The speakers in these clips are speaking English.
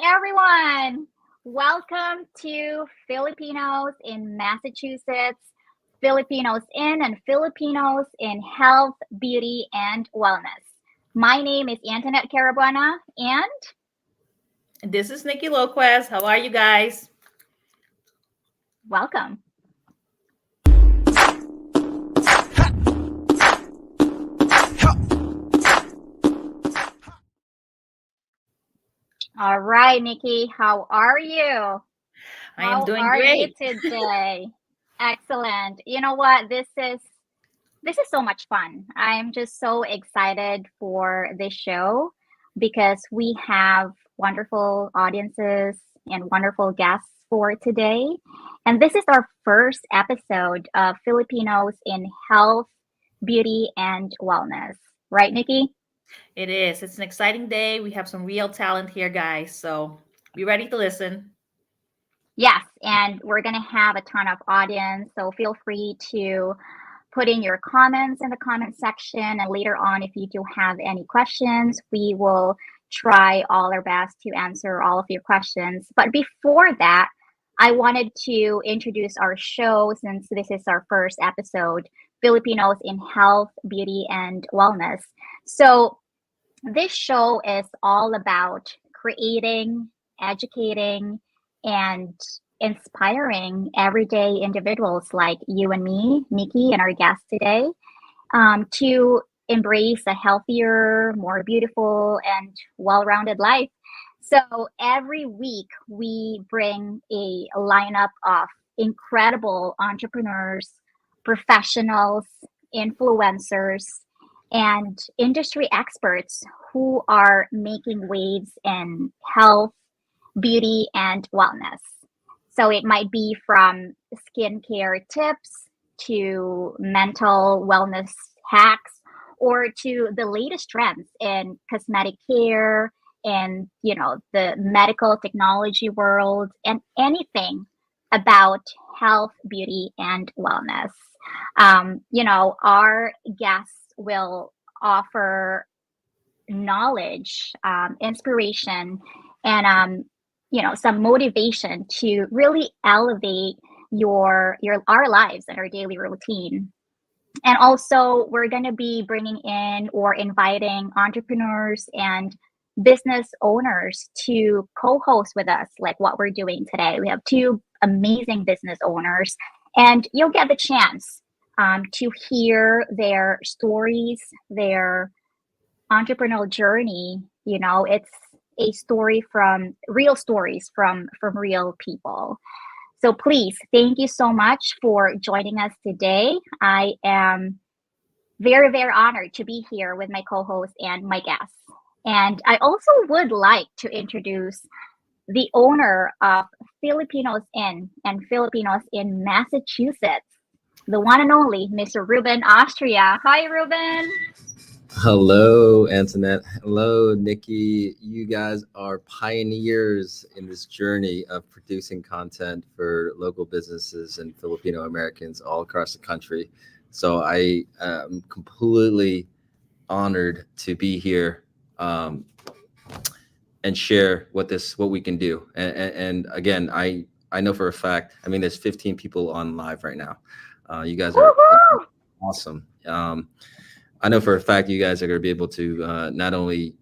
everyone. Welcome to Filipinos in Massachusetts, Filipinos in and Filipinos in Health, Beauty, and Wellness. My name is Antonette Carabuena, and This is Nikki Loquez. How are you guys? welcome. All right, Nikki, how are you? I am How doing are you great. today? Excellent. You know what? This is so much fun. I'm just so excited for this show because we have wonderful audiences and wonderful guests for today. And this is our first episode of Filipinos in Health, Beauty, and Wellness. Right, Nikki? It is. It's an exciting day. We have some real talent here, guys. So be ready to listen. Yes, and we're going to have a ton of audience. So feel free to put in your comments in the comment section. And later on, if you do have any questions, we will try all our best to answer all of your questions. But before that, I wanted to introduce our show since this is our first episode, Filipinos in Health, Beauty, and Wellness. So this show is all about creating, educating, and inspiring everyday individuals like you and me, Nikki, and our guest today, to embrace a healthier, more beautiful, and well rounded life. So every week, we bring a lineup of incredible entrepreneurs, professionals, influencers, and industry experts who are making waves in health, beauty, and wellness. So it might be from skincare tips to mental wellness hacks or to the latest trends in cosmetic care and the medical technology world and anything about health, beauty, and wellness. Our guests will offer knowledge, inspiration, and some motivation to really elevate your our lives and our daily routine. And also, we're going to be bringing in or inviting entrepreneurs and business owners to co-host with us, like what we're doing today. We have two amazing business owners, and you'll get the chance to hear their stories, their entrepreneurial journey. It's a story from real stories from real people. So please, thank you so much for joining us today. I am very, very honored to be here with my co-host and my guests. And I also would like to introduce the owner of Filipinos in and Filipinos in Massachusetts, the one and only Mr. Ruben Austria. Hi, Ruben. Hello, Antonette. Hello, Nikki. You guys are pioneers in this journey of producing content for local businesses and Filipino Americans all across the country. So I am completely honored to be here and share what we can do. And again, I know for a fact. I mean, there's 15 people on live right now. You guys are Woohoo! awesome. I know for a fact you guys are going to be able to not only,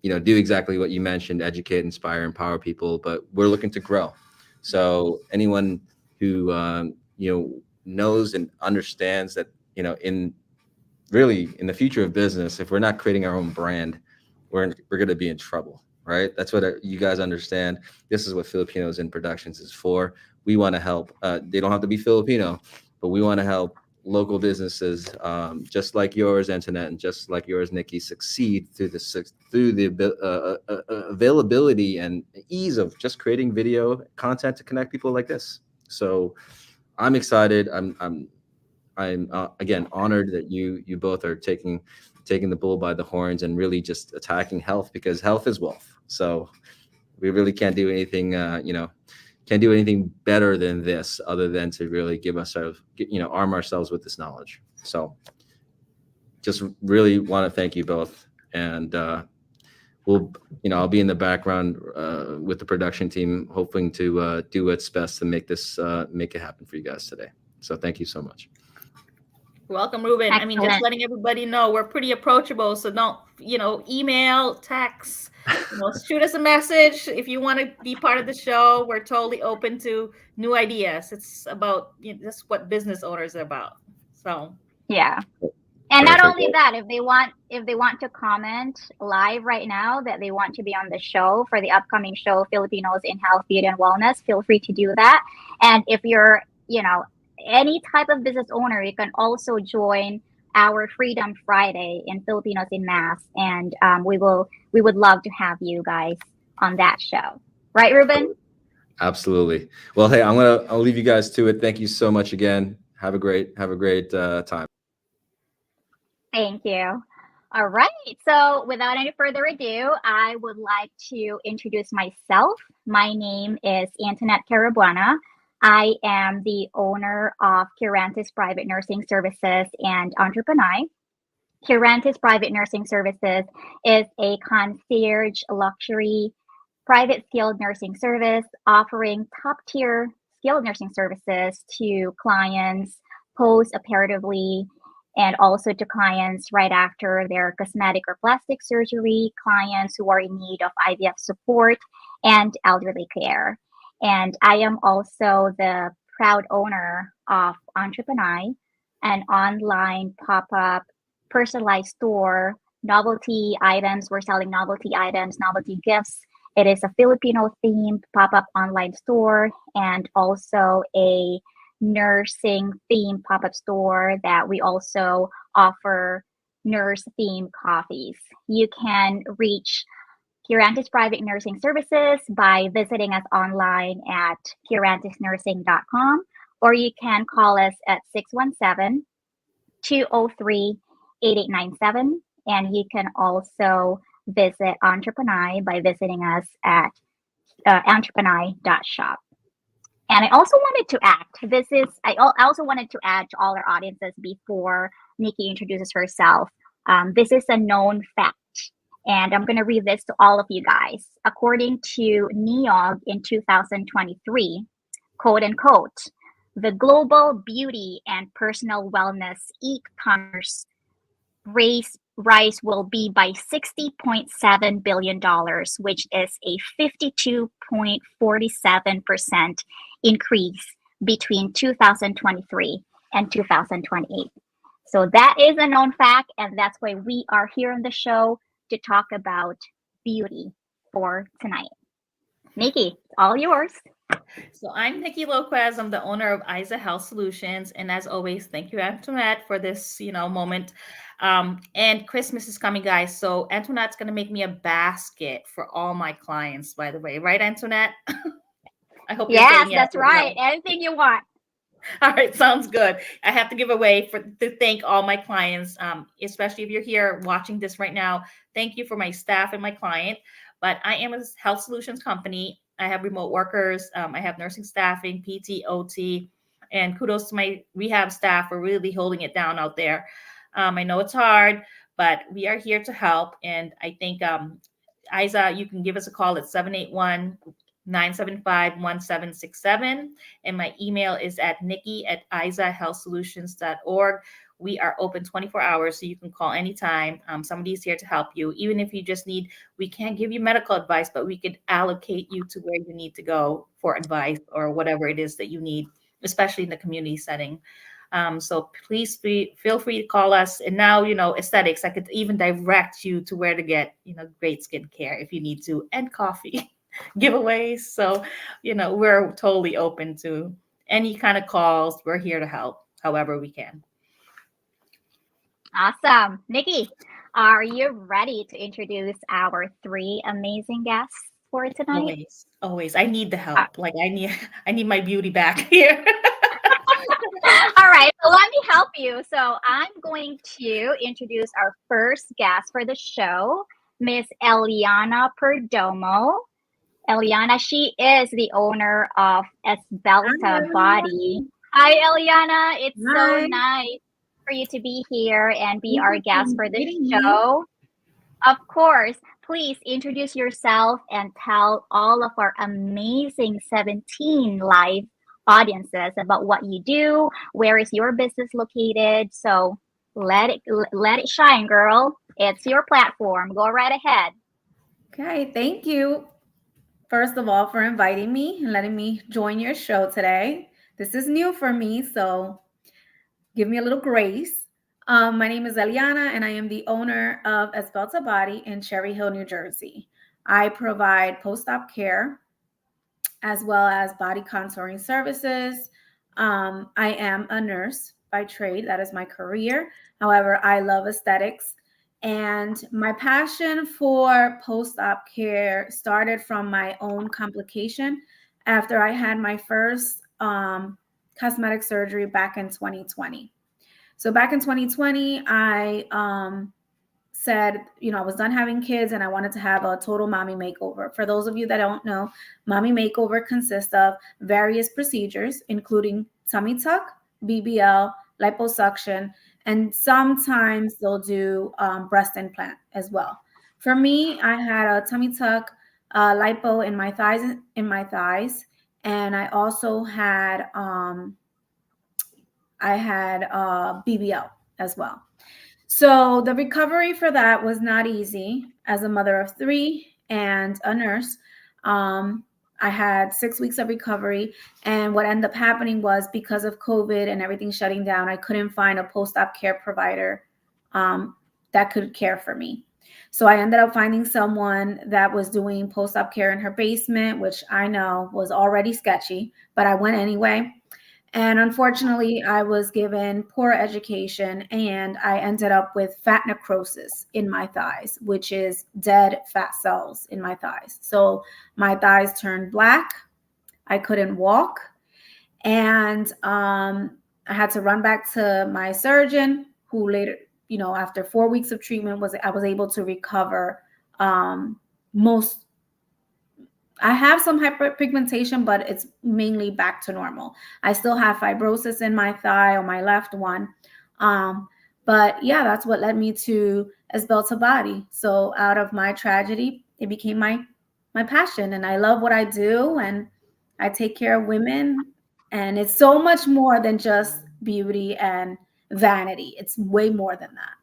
do exactly what you mentioned, educate, inspire, empower people, but we're looking to grow. So anyone who, knows and understands that, in the future of business, if we're not creating our own brand, we're going to be in trouble, right? That's what you guys understand. This is what Filipinos in Productions is for. We want to help. They don't have to be Filipino, but we want to help local businesses, just like yours, Antoinette, and just like yours, Nikki, succeed through the availability and ease of just creating video content to connect people like this. So I'm excited. I'm again honored that you both are taking the bull by the horns and really just attacking health, because health is wealth. So we really can't do anything, can't do anything better than this other than to really give ourselves, arm ourselves with this knowledge. So just really want to thank you both. And we'll, I'll be in the background with the production team, hoping to do what's best to make it happen for you guys today. So thank you so much. Welcome, Ruben. Excellent. I mean, just letting everybody know we're pretty approachable. So don't, email, text, shoot us a message. If you want to be part of the show, we're totally open to new ideas. It's about, that's what business owners are about. So yeah. And not Perfect. only that, if they want to comment live right now that they want to be on the show for the upcoming show, Filipinos in Health, Beauty and Wellness, feel free to do that. And if you're, any type of business owner, you can also join our Freedom Friday in Filipinos in Mass. And we would love to have you guys on that show. Right, Ruben? Absolutely. Well, hey, I'll leave you guys to it. Thank you so much again. Have a great time. Thank you. All right. So without any further ado, I would like to introduce myself. My name is Antonette Carabuena. I am the owner of Curantis Private Nursing Services and Entrepreneur. Curantis Private Nursing Services is a concierge luxury private skilled nursing service offering top-tier skilled nursing services to clients post-operatively and also to clients right after their cosmetic or plastic surgery, clients who are in need of IVF support and elderly care. And I am also the proud owner of Entrepreneur, an online pop-up personalized store, novelty items. We're selling novelty items, novelty gifts. It is a Filipino themed pop-up online store and also a nursing themed pop-up store that we also offer nurse themed coffees. You can reach Curantis Private Nursing Services by visiting us online at curantisnursing.com, or you can call us at 617-203-8897. And you can also visit Entrepreneur by visiting us at entrepreneur.shop. And I also wanted to I also wanted to add to all our audiences before Nikki introduces herself. This is a known fact. And I'm going to read this to all of you guys. According to NEOG in 2023, quote unquote, the global beauty and personal wellness e-commerce rise will be by $60.7 billion, which is a 52.47% increase between 2023 and 2028. So that is a known fact, and that's why we are here on the show to talk about beauty for tonight. Nikki, all yours. So I'm Nikki Loquez. I'm the owner of Isa Health Solutions. And as always, thank you, Antonette, for this, moment. And Christmas is coming, guys. So Antonette's going to make me a basket for all my clients, by the way. Right, Antonette? I hope you're saying yes, that's right. Anything you want. All right, sounds good. I have to give away to thank all my clients, especially if you're here watching this right now. Thank you for my staff and my client. But I am a health solutions company. I have remote workers. I have nursing staffing, PT, OT, and kudos to my rehab staff for really holding it down out there. I know it's hard, but we are here to help. And I think, Isa, you can give us a call at 781-975-1767. And my email is at nikki@isahealthsolutions.org. We are open 24 hours, so you can call anytime. Somebody's here to help you. Even if you just we can't give you medical advice, but we could allocate you to where you need to go for advice or whatever it is that you need, especially in the community setting. So please feel free to call us. And now, aesthetics, I could even direct you to where to get, great skincare if you need to, and coffee giveaways. So, we're totally open to any kind of calls. We're here to help however we can. Awesome. Nikki, are you ready to introduce our three amazing guests for tonight? Always. I need the help. Like I need my beauty back here. All right, so let me help you. So I'm going to introduce our first guest for the show, Miss Eliana Perdomo. Eliana, she is the owner of Esbelta Body. Hi, Eliana. It's so nice for you to be here and be our guest for the show. Of course. please introduce yourself and tell all of our amazing 17 live audiences about what you do. Where is your business located? So let it shine, girl. It's your platform. Go right ahead. Okay, thank you, first of all, for inviting me and letting me join your show today. This is new for me, so give me a little grace. My name is Eliana, and I am the owner of Esbelta Body in Cherry Hill, New Jersey. I provide post-op care as well as body contouring services. I am a nurse by trade. That is my career. However, I love aesthetics. And my passion for post-op care started from my own complication after I had my first cosmetic surgery back in 2020. So back in 2020, I said, I was done having kids and I wanted to have a total mommy makeover. For those of you that don't know, mommy makeover consists of various procedures, including tummy tuck, BBL, liposuction, and sometimes they'll do breast implant as well. For me, I had a tummy tuck, lipo in my thighs, and I also had BBL as well. So the recovery for that was not easy. As a mother of 3 and a nurse, I had 6 weeks of recovery. And what ended up happening was, because of COVID and everything shutting down, I couldn't find a post-op care provider that could care for me. So I ended up finding someone that was doing post-op care in her basement, which I know was already sketchy, but I went anyway. And unfortunately, I was given poor education and I ended up with fat necrosis in my thighs, which is dead fat cells in my thighs. So my thighs turned black. I couldn't walk. And I had to run back to my surgeon, who later, after 4 weeks of treatment, I was able to recover most. I have some hyperpigmentation, but it's mainly back to normal. I still have fibrosis in my thigh, or my left one. But yeah, that's what led me to Esbelta Body. So out of my tragedy, it became my passion, and I love what I do, and I take care of women, and it's so much more than just beauty and vanity. It's way more than that.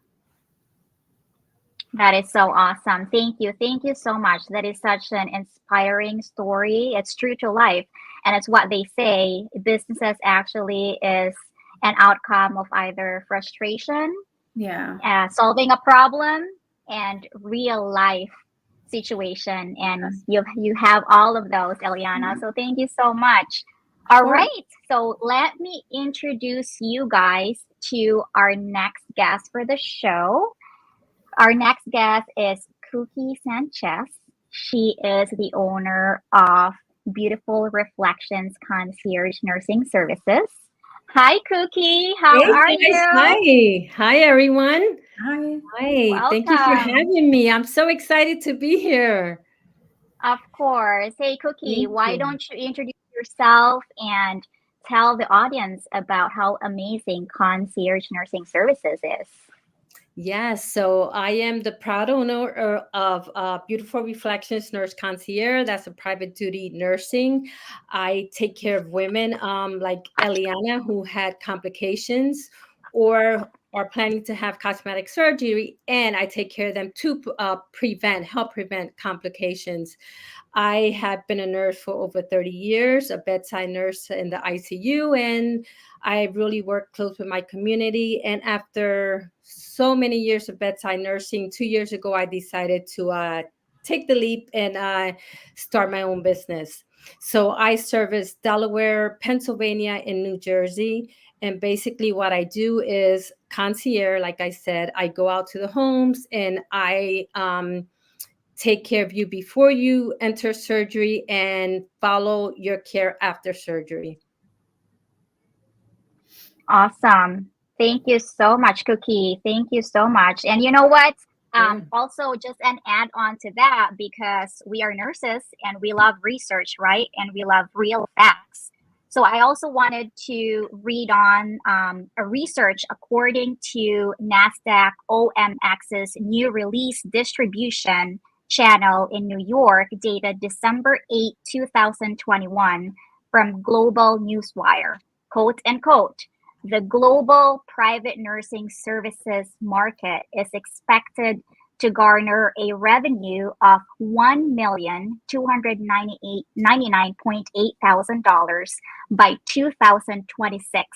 That is so awesome. Thank you. Thank you so much. That is such an inspiring story. It's true to life. And it's what they say, businesses actually is an outcome of either frustration, solving a problem, and real life situation. And you have all of those, Eliana. So thank you so much. All right. So let me introduce you guys to our next guest for the show. Our next guest is Cookie Sanchez. She is the owner of Beautiful Reflections Concierge Nursing Services. Hi, Cookie. How are you? Hi, everyone. Hi. Hi. Thank you for having me. I'm so excited to be here. Of course. Hey, Cookie, why don't you introduce yourself and tell the audience about how amazing Concierge Nursing Services is? Yes, so I am the proud owner of Beautiful Reflections Nurse Concierge. That's a private duty nursing. I take care of women like Eliana, who had complications or are planning to have cosmetic surgery, and I take care of them to help prevent complications. I have been a nurse for over 30 years, a bedside nurse in the ICU, and I really work close with my community. And after so many years of bedside nursing, 2 years ago, I decided to take the leap and start my own business. So I service Delaware, Pennsylvania, and New Jersey. And basically what I do is concierge, like I said. I go out to the homes and I take care of you before you enter surgery and follow your care after surgery. Awesome. Thank you so much, Cookie. Thank you so much. And you know what? Also, just an add on to that, because we are nurses and we love research, right? And we love real facts. So I also wanted to read on a research according to NASDAQ OMX's new release distribution channel in New York, dated December 8, 2021, from Global Newswire. Quote unquote, the global private nursing services market is expected to garner a revenue of $1,299,800 by 2026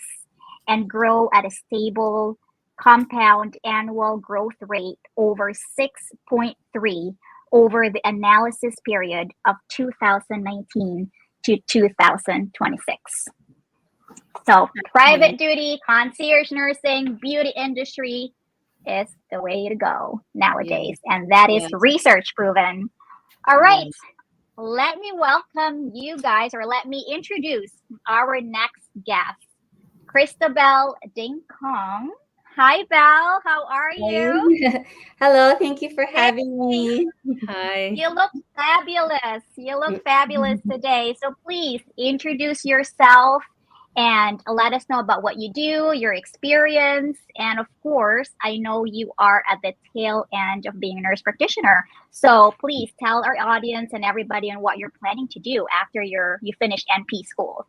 and grow at a stable compound annual growth rate over 6.3 over the analysis period of 2019 to 2026. So private duty, concierge nursing, beauty industry is the way to go nowadays. And that is research proven. All right. Let me welcome you guys, or let me introduce our next guest, Belle Dingcong. Hi, Belle. How are you? Hello. Thank you for having me. Hi. You look fabulous. You look fabulous today. So please introduce yourself and let us know about what you do, your experience. And of course, I know you are at the tail end of being a nurse practitioner. So please tell our audience and everybody on what you're planning to do after you finish NP school.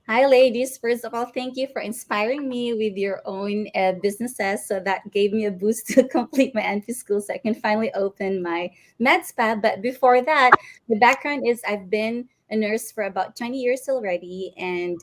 Hi, ladies. First of all, thank you for inspiring me with your own businesses. So that gave me a boost to complete my NP school so I can finally open my med spa. But before that, the background is I've been a nurse for about 20 years already. And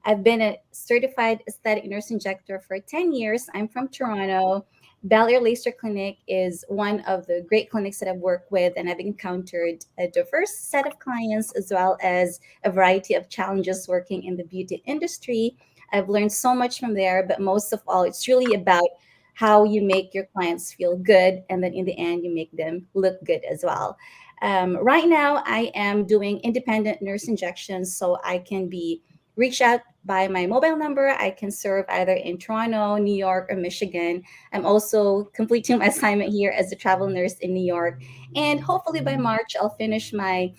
I've been a certified aesthetic nurse injector for 10 years. I'm from Toronto. Bel Air Laser Clinic is one of the great clinics that I've worked with, and I've encountered a diverse set of clients as well as a variety of challenges working in the beauty industry. I've learned so much from there, but most of all, it's really about how you make your clients feel good, and then in the end, you make them look good as well. Right now, I am doing independent nurse injections, so I can be reach out by my mobile number. I can serve either in Toronto, New York, or Michigan. I'm also completing my assignment here as a travel nurse in New York. And hopefully by March, I'll finish my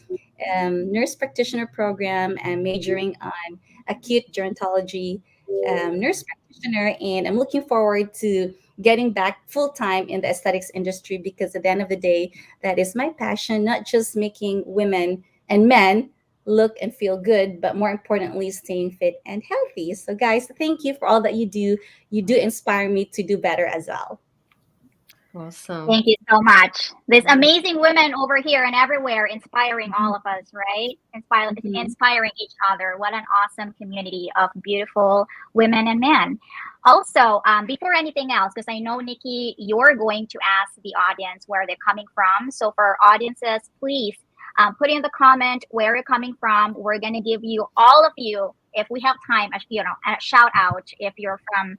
nurse practitioner program and majoring on acute gerontology nurse practitioner. And I'm looking forward to getting back full time in the aesthetics industry because at the end of the day, that is my passion, not just making women and men look and feel good, but more importantly, staying fit and healthy. So, guys, thank you for all that you do. You do inspire me to do better as well. Awesome. Thank you so much. These amazing women over here and everywhere inspiring all of us, right? Inspiring each other. What an awesome community of beautiful women and men. Also, before anything else, because I know, Nikki, you're going to ask the audience where they're coming from. So for our audiences, please put in the comment where you're coming from. We're going to give you, all of you, if we have time, a shout out. If you're from,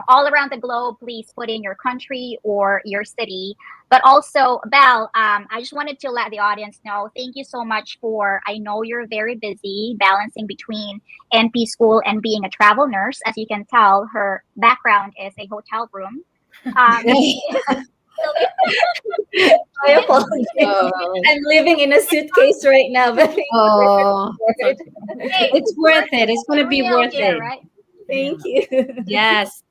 all around the globe, please put in your country or your city. But also, Belle, I just wanted to let the audience know, thank you so much I know you're very busy balancing between NP school and being a travel nurse. As you can tell, her background is a hotel room. I apologize. I'm living in a suitcase right now, but it's worth it. It's going to be worth it. Right? Thank you. Yes.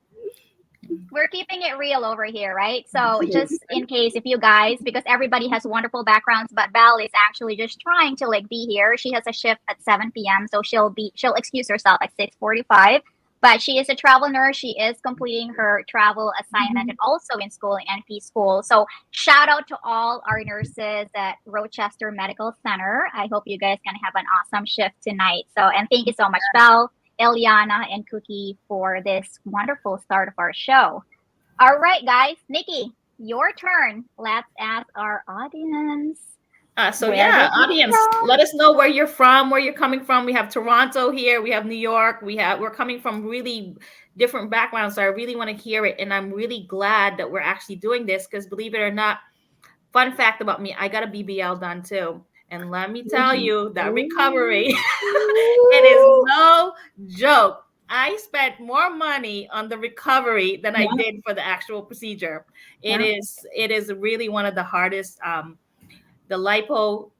We're keeping it real over here, right? So just in case, if you guys, because everybody has wonderful backgrounds, but Belle is actually just trying to be here. She has a shift at 7 p.m. So she'll excuse herself at 6:45. But she is a travel nurse. She is completing her travel assignment and also in school, in NP school. So shout out to all our nurses at Rochester Medical Center. I hope you guys can have an awesome shift tonight. And thank you so much, Belle, Eliana, and Cookie for this wonderful start of our show. All right, guys. Nikki, your turn. Let's ask our audience. Audience, let us know where you're from, where you're coming from. We have Toronto here, we have New York, we're coming from really different backgrounds. So I really want to hear it, and I'm really glad that we're actually doing this because, believe it or not, fun fact about me, I got a BBL done too, and let me tell you that recovery, it is no joke. I spent more money on the recovery than I did for the actual procedure. It is really one of the hardest. The lipo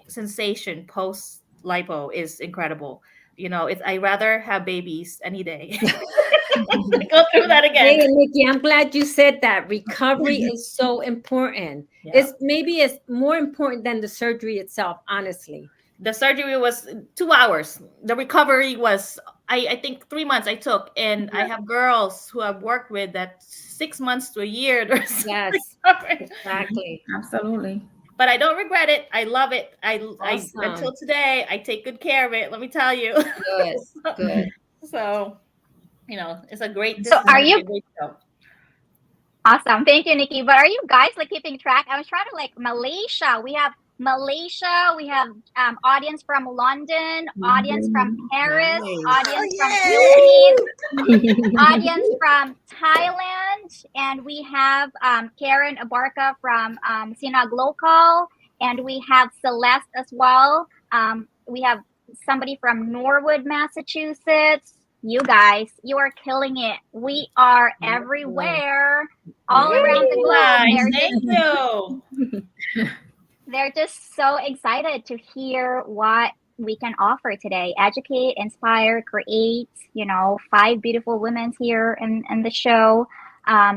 sensation post lipo is incredible. I rather have babies any day. Go through that Hey, again. Nikki, I'm glad you said that. Recovery is so important. Yeah. It's more important than the surgery itself, honestly. The surgery was 2 hours. The recovery was, I think 3 months I took. And I have girls who I've worked with that 6 months to a year. Yes, exactly. Absolutely. But I don't regret it. I love it. I Awesome. until today, I take good care of it. Let me tell you. Good, good. So, it's a great. So are you- a great show. Awesome. Thank you, Nikki. But are you guys like keeping track? I was trying to Malaysia. We have Malaysia. We have audience from London, audience from Paris, Nice. audience from Philippines, audience from Thailand, and we have Karen Abarca from Sinag Local, and we have Celeste as well. We have somebody from Norwood, Massachusetts. You guys, you are killing it. We are everywhere, all around the globe. Thank you. They're just so excited to hear what we can offer today. Educate, inspire, create, 5 beautiful women here in the show.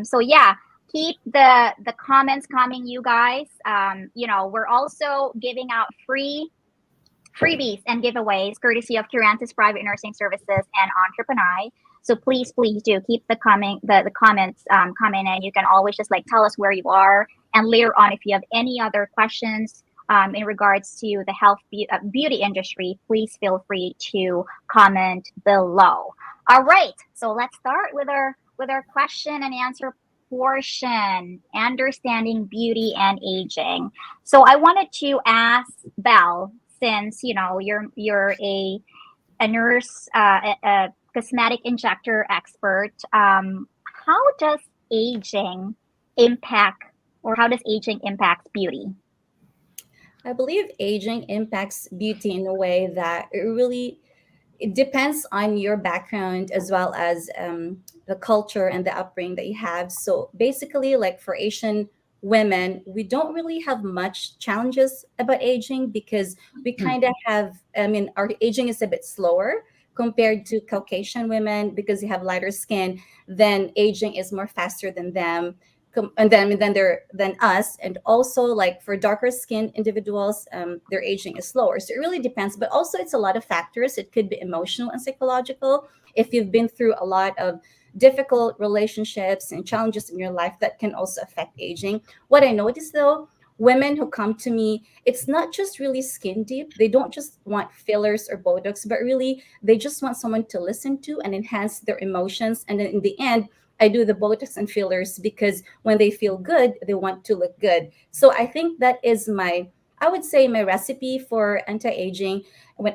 So yeah, keep the comments coming, you guys. We're also giving out freebies and giveaways courtesy of Curantis Private Nursing Services and Entrepreneur. So please do keep the comments coming, and you can always just tell us where you are. And later on, if you have any other questions in regards to the health beauty industry, please feel free to comment below. All right, so let's start with our question and answer portion, understanding beauty and aging. So I wanted to ask Belle, since you're a nurse, a cosmetic injector expert, how does aging impact beauty? I believe aging impacts beauty in a way that it depends on your background as well as the culture and the upbringing that you have. So basically, like for Asian women, we don't really have much challenges about aging because we kind of have, our aging is a bit slower compared to Caucasian women because they have lighter skin. Then aging is more faster than them. And than us, and also like for darker skinned individuals, their aging is slower. So it really depends, but also it's a lot of factors. It could be emotional and psychological. If you've been through a lot of difficult relationships and challenges in your life, that can also affect aging. What I noticed though, women who come to me, it's not just really skin deep. They don't just want fillers or Botox, but really they just want someone to listen to and enhance their emotions. And then in the end, I do the Botox and fillers because when they feel good, they want to look good. So I think that is my recipe for anti-aging.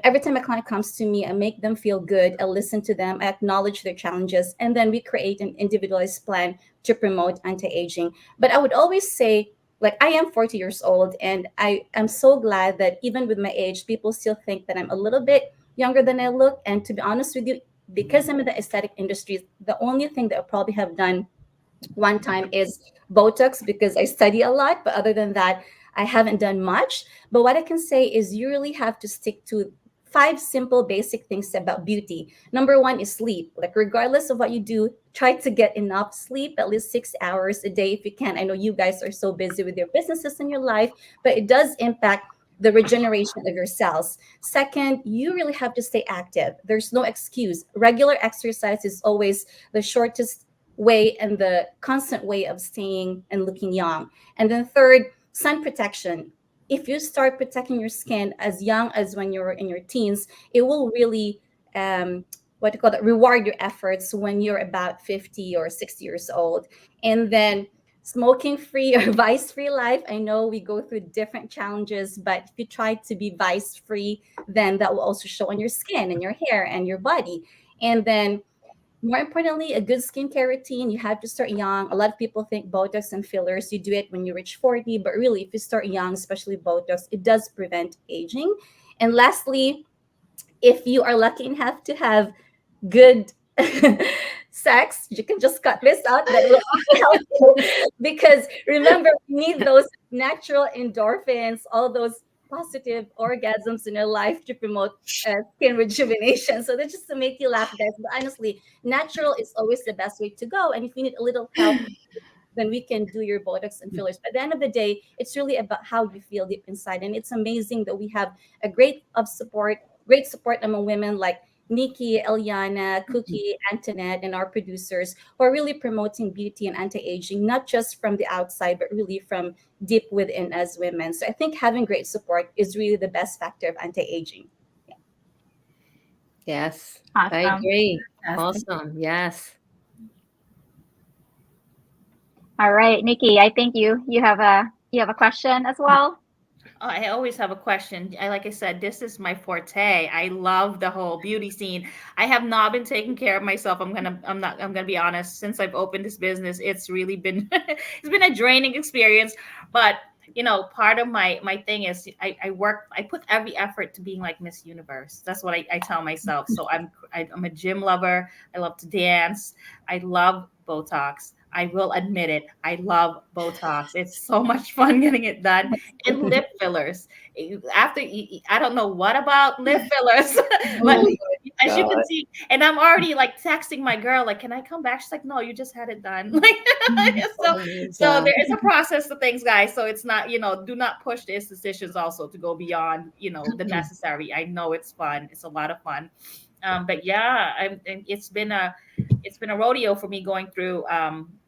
Every time a client comes to me, I make them feel good. I listen to them. I acknowledge their challenges. And then we create an individualized plan to promote anti-aging. But I would always say, I am 40 years old, and I am so glad that even with my age, people still think that I'm a little bit younger than I look. And to be honest with you, because I'm in the aesthetic industry, the only thing that I probably have done one time is Botox because I study a lot. But other than that, I haven't done much. But what I can say is you really have to stick to 5 simple basic things about beauty. Number 1 is sleep. Regardless of what you do, try to get enough sleep, at least 6 hours a day if you can. I know you guys are so busy with your businesses and your life, but it does impact the regeneration of your cells. Second, you really have to stay active. There's no excuse. Regular exercise is always the shortest way and the constant way of staying and looking young. And then third, sun protection. If you start protecting your skin as young as when you're in your teens, it will really reward your efforts when you're about 50 or 60 years old. And then smoking free or vice free life. I know we go through different challenges, but if you try to be vice free, then that will also show on your skin and your hair and your body. And then more importantly, a good skincare routine. You have to start young. A lot of people think Botox and fillers, you do it when you reach 40, but really if you start young, especially Botox, it does prevent aging. And lastly, if you are lucky enough to have good sex, you can just cut this out. That will help you. Because remember, we need those natural endorphins, all those positive orgasms in your life to promote skin rejuvenation. So that's just to make you laugh, guys. But honestly, natural is always the best way to go. And if you need a little help, then we can do your Botox and fillers. But at the end of the day, it's really about how you feel deep inside. And it's amazing that we have a great support among women like Nikki, Eliana, Cookie, Antonette, and our producers who are really promoting beauty and anti-aging, not just from the outside, but really from deep within as women. So I think having great support is really the best factor of anti-aging. Yes, Awesome. I agree. Fantastic. Awesome. Yes. All right, Nikki, I think you have a question as well. Oh, I always have a question. Like I said, this is my forte. I love the whole beauty scene. I have not been taking care of myself. I'm gonna be honest. Since I've opened this business, it's really been it's been a draining experience. But part of my thing is I put every effort to being like Miss Universe. That's what I tell myself. So I'm a gym lover. I love to dance. I love Botox. I will admit it. I love Botox. It's so much fun getting it done. And lip fillers. I don't know what about lip fillers, but as you can see, and I'm already like texting my girl, like, can I come back? She's like, no, you just had it done. Like, so there is a process to things, guys. So it's not, do not push the decisions also to go beyond, the necessary. I know it's fun. It's a lot of fun. But yeah, it's been a rodeo for me going through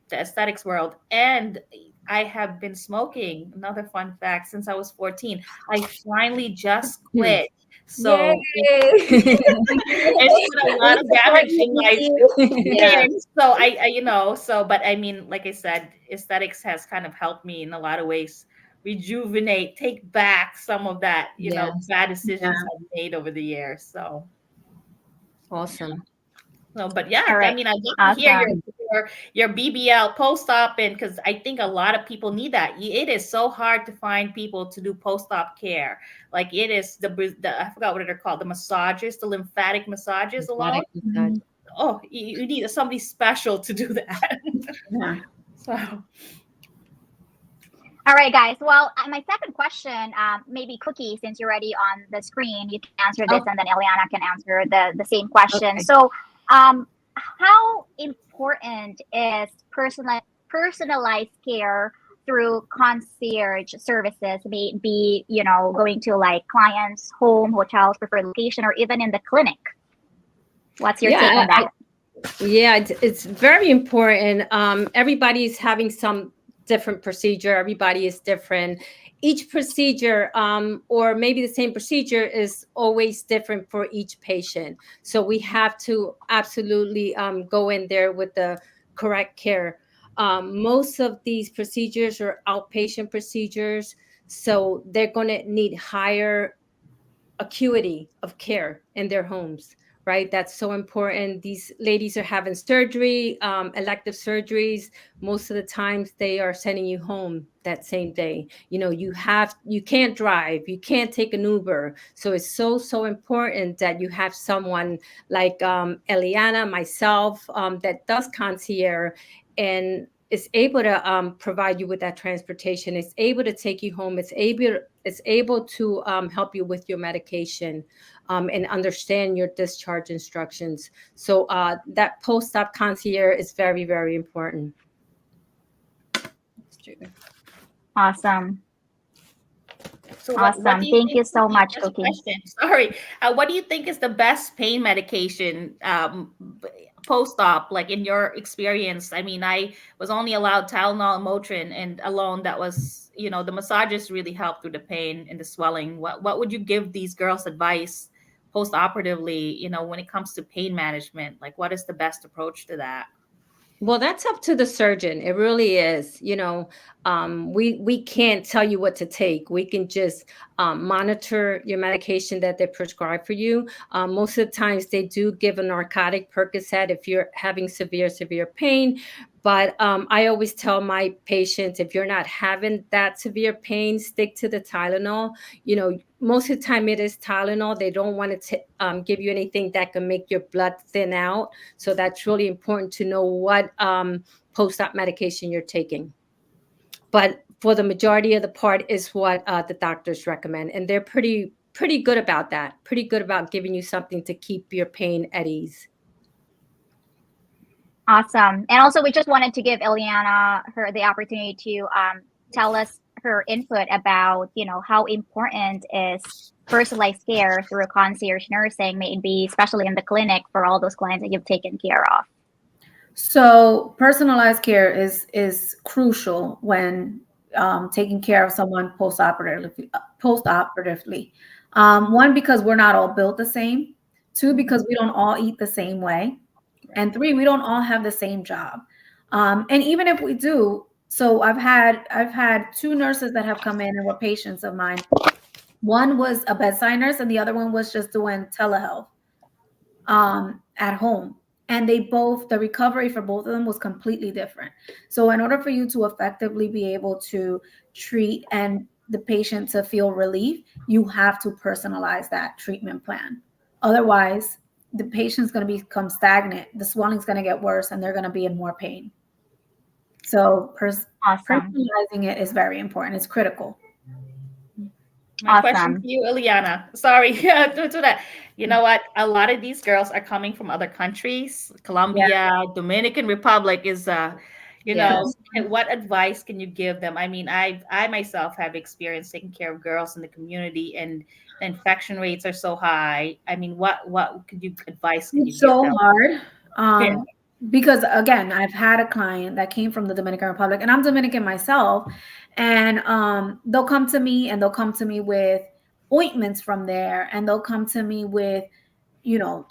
the aesthetics world, and I have been smoking. Another fun fact: since I was 14, I finally just quit. So it's been a lot of damage in my skin. So but I mean, like I said, aesthetics has kind of helped me in a lot of ways rejuvenate, take back some of that, bad decisions I've made over the years. So Awesome. no, but yeah, All right. I mean, I'd love to hear your BBL post-op, and because I think a lot of people need that. It is so hard to find people to do post-op care. Like it is the I forgot what they're called, the massages, the lymphatic massages alone. Oh, you need somebody special to do that. Yeah. So. All right, guys. Well, my second question, maybe Cookie, since you're already on the screen, you can answer this, and then Eliana can answer the same question. Okay. So, how important is personalized care through concierge services, may it be, going to like clients' home, hotels, preferred location, or even in the clinic? What's your take on that? It's very important. Everybody's having some different procedure. Everybody is different. Each procedure, or maybe the same procedure, is always different for each patient. So we have to absolutely go in there with the correct care. Most of these procedures are outpatient procedures, so they're going to need higher acuity of care in their homes, right? That's so important. These ladies are having surgery, elective surgeries. Most of the times they are sending you home that same day. You can't drive, you can't take an Uber. So it's so important that you have someone like Eliana, myself, that does concierge and is able to provide you with that transportation. It's able to take you home. It's able to help you with your medication and understand your discharge instructions. So that post-op concierge is very, very important. Awesome. So awesome. Thank you so much, Cookie. Sorry. What do you think is the best pain medication post-op, like in your experience? I mean, I was only allowed Tylenol and Motrin, and alone that was, the massages really helped with the pain and the swelling. What would you give these girls advice post-operatively, when it comes to pain management? Like, what is the best approach to that? Well, that's up to the surgeon. It really is. We can't tell you what to take. We can just monitor your medication that they prescribe for you. Most of the times they do give a narcotic Percocet if you're having severe pain. But I always tell my patients, if you're not having that severe pain, stick to the Tylenol. Most of the time it is Tylenol. They don't want to give you anything that can make your blood thin out. So that's really important to know what post-op medication you're taking. But for the majority of the part is what the doctors recommend, and they're pretty good about that. Pretty good about giving you something to keep your pain at ease. Awesome. And also, we just wanted to give Eliana the opportunity to tell us her input about, how important is personalized care through concierge nursing, maybe especially in the clinic for all those clients that you've taken care of. So personalized care is crucial when taking care of someone postoperatively. One, because we're not all built the same. Two, because we don't all eat the same way. And three, we don't all have the same job. And even if we do, so I've had two nurses that have come in and were patients of mine. One was a bedside nurse and the other one was just doing telehealth at home. And the recovery for both of them was completely different. So in order for you to effectively be able to treat and the patient to feel relief, you have to personalize that treatment plan. Otherwise, the patient's going to become stagnant. The swelling's going to get worse and they're going to be in more pain. So personalizing it is very important. It's critical. My question to you, Eliana. Sorry to that. You know what? A lot of these girls are coming from other countries. Colombia, Dominican Republic is, what advice can you give them? I mean, I myself have experience taking care of girls in the community, and the infection rates are so high. I mean, what advice can you give them? So hard. Because again, I've had a client that came from the Dominican Republic, and I'm Dominican myself, and they'll come to me with ointments from there, and they'll come to me with,